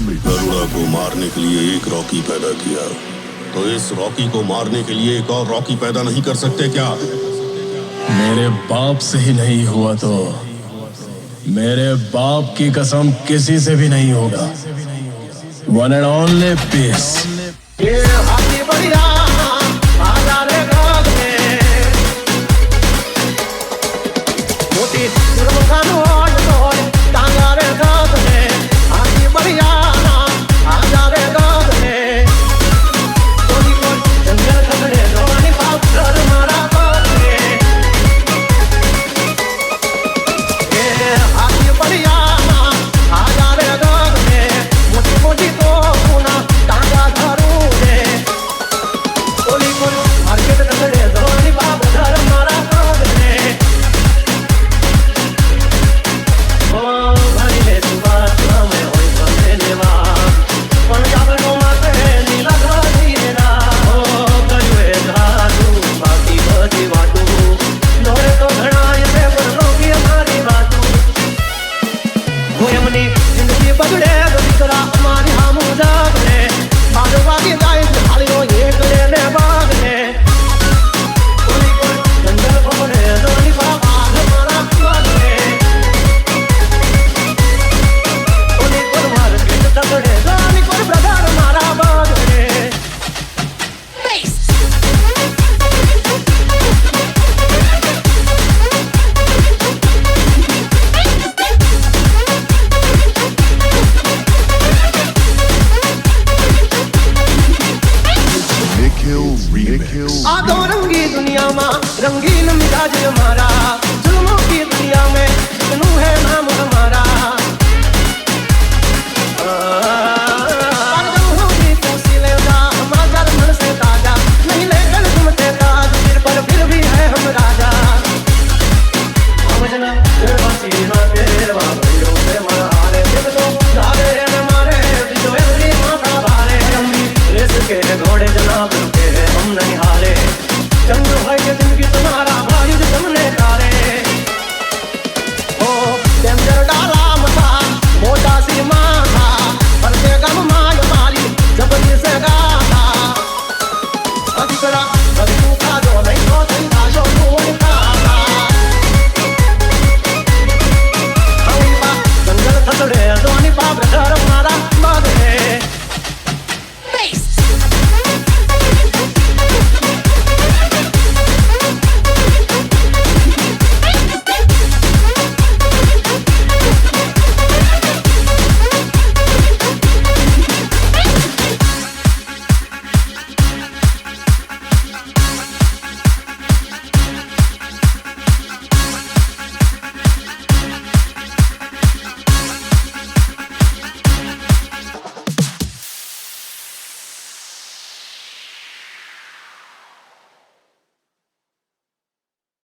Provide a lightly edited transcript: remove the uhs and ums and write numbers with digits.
गरुड़ा को मारने के लिए एक रॉकी पैदा किया, तो इस रॉकी को मारने के लिए एक और रॉकी पैदा नहीं कर सकते क्या? मेरे बाप से ही नहीं हुआ तो मेरे बाप की कसम किसी से भी नहीं होगा। One and only piece. ये हाथी बढ़िया